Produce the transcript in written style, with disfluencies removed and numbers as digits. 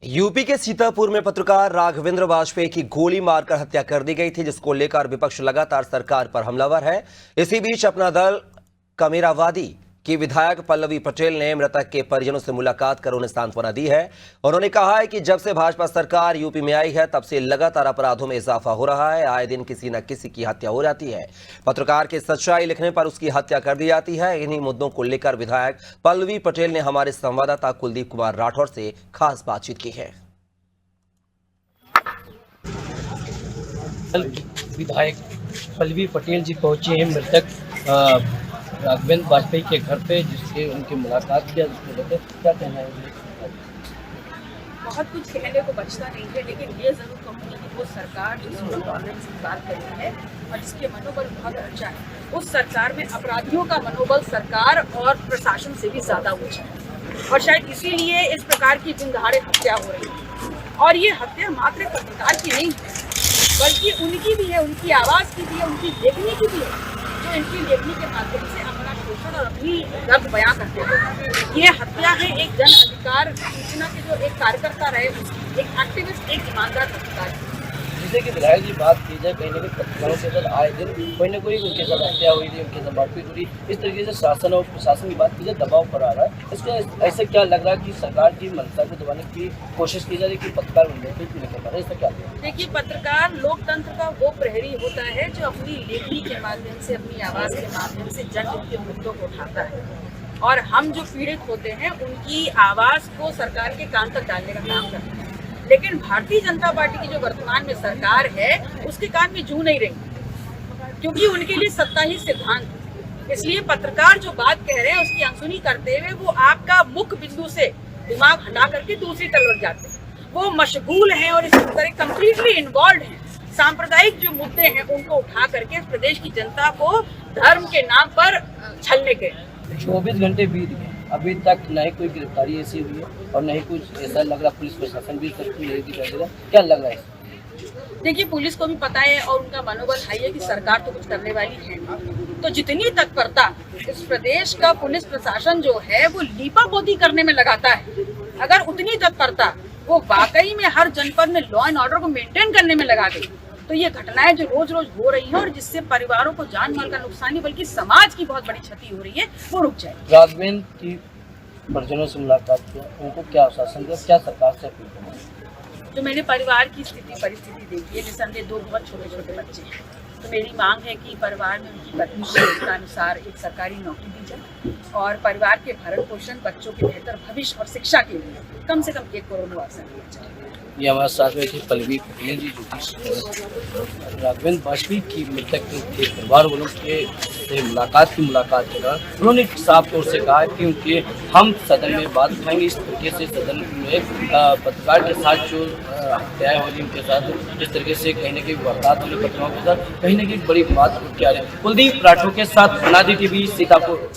UP के सीतापुर में पत्रकार राघवेंद्र वाजपेयी की गोली मारकर हत्या कर दी गई थी, जिसको लेकर विपक्ष लगातार सरकार पर हमलावर है। इसी बीच अपना दल कमेरावादी की विधायक पल्लवी पटेल ने मृतक के परिजनों से मुलाकात कर उन्हें सांत्वना दी है। उन्होंने कहा है कि जब से भाजपा सरकार यूपी में आई है तब से लगातार अपराधों में इजाफा हो रहा है। आए दिन किसी न किसी की हत्या हो जाती है। पत्रकार की सच्चाई लिखने पर उसकी हत्या कर दी जाती है। इन्हीं मुद्दों को लेकर विधायक पल्लवी पटेल ने हमारे संवाददाता कुलदीप कुमार राठौर से खास बातचीत की है। विधायक पल्लवी पटेल जी पहुंचे हैं मृतक राघवेंद्र वाजपेयी के घर पे, जिससे उनकी मुलाकात किया। जिसको लेकर क्या कहना है? बहुत कुछ कहने को बचता नहीं है, लेकिन ये जरूर कहूँगी कि वो सरकार जो जीरो टॉलरेंस की बात कर रही है और जिसके मनोबल बहुत ऊंचा है, उस सरकार में अपराधियों का मनोबल सरकार और प्रशासन से भी ज्यादा ऊंचा है। और शायद इसीलिए इस प्रकार की दिन दहाड़े हत्या हो रही है। और ये हत्या मात्र पत्रकार की नहीं है, बल्कि उनकी भी है, उनकी आवाज़ की भी है, उनकी लेखनी की भी है, जो इनकी लेखनी के माध्यम से अपना शोषण और अपनी दर्द बयां करते हैं। ये हत्या है एक जन अधिकार सूचना के जो एक कार्यकर्ता रहे, एक एक्टिविस्ट, एक ईमानदार पत्रकार। जैसे कि विधायक जी बात की जाए, कहीं ना कहीं पत्रकारों के साथ आए दिन कोई ना कोई उनके साथ हत्या हुई थी, उनके साथ मारपीट हुई। इस तरीके से शासन और प्रशासन की बात की जाए, दबाव पर आ रहा है। इसका ऐसे क्या लग रहा है कि सरकार की मंशा को दबाने की कोशिश की जा रही है कि पत्रकार नहीं कर पा रहे? इसका क्या? देखिए, पत्रकार लोकतंत्र का वो प्रहरी होता है जो अपनी लेखनी के माध्यम से, अपनी आवाज़ के माध्यम से जनहित के मुद्दों को उठाता है। और हम जो पीड़ित होते हैं उनकी आवाज़ को सरकार के कान तक डालने का काम करते हैं। लेकिन भारतीय जनता पार्टी की जो वर्तमान में सरकार है उसके कान में जू नहीं रही, क्योंकि उनके लिए सत्ता ही सिद्धांत है। इसलिए पत्रकार जो बात कह रहे हैं उसकी अनसुनी करते हुए वो आपका मुख्य बिंदु से दिमाग हटा करके दूसरी तरफ जाते हैं। वो मशगूल हैं और इस तरह कम्प्लीटली इन्वॉल्व हैं। सांप्रदायिक जो मुद्दे हैं उनको उठा करके इस प्रदेश की जनता को धर्म के नाम पर छलने के। 24 घंटे बीत गए, अभी तक न ही कोई गिरफ्तारी ऐसी हुई है और न ही कुछ ऐसा लग रहा पुलिस प्रशासन भी नहीं दिखाई दे रहा। क्या लग रहा है? देखिए, पुलिस को भी पता है और उनका मनोबल हाई है कि सरकार तो कुछ करने वाली है नहीं। तो जितनी तत्परता इस प्रदेश का पुलिस प्रशासन जो है वो लीपापोती करने में लगाता है, अगर उतनी तत्परता वो वाकई में हर जनपद में लॉ एंड ऑर्डर को मेंटेन करने में लगा दे, तो ये घटनाएं जो रोज रोज हो रही हैं और जिससे परिवारों को जान माल का नुकसान नहीं बल्कि समाज की बहुत बड़ी क्षति हो रही है, वो रुक जाए। राघवेंद्र की परिजनों से मुलाकात किया, उनको क्या आश्वासन दिया, क्या सरकार से अपील करना? जो मैंने परिवार की परिस्थिति देखी है, निसंदेह दो बहुत छोटे छोटे बच्चे हैं, तो मेरी मांग है कि परिवार में उनकी पत्नी को उसका एक सरकारी नौकरी दी जाए और परिवार के भरण पोषण, बच्चों के बेहतर भविष्य और शिक्षा के लिए कम से कम 1 करोड़ मुआवजा दिया जाए। ये हमारे साथ में थी पल्लवी पटेल जी, जो राघवेंद्र वाजपेयी की मृतक के परिवार वालों के मुलाकात के दौरान उन्होंने साफ तौर से कहा कि उनके हम सदन में बात उठाएंगे। इस तरीके से सदन में पत्रकार के साथ जो हत्याएं हो रही उनके साथ जिस तरीके से कहीं ना कहीं वारदात होने पत्रकारों के साथ कहीं ना कहीं बड़ी बात क्या है। कुलदीप राठौर के साथ अनादि टीवी सीतापुर।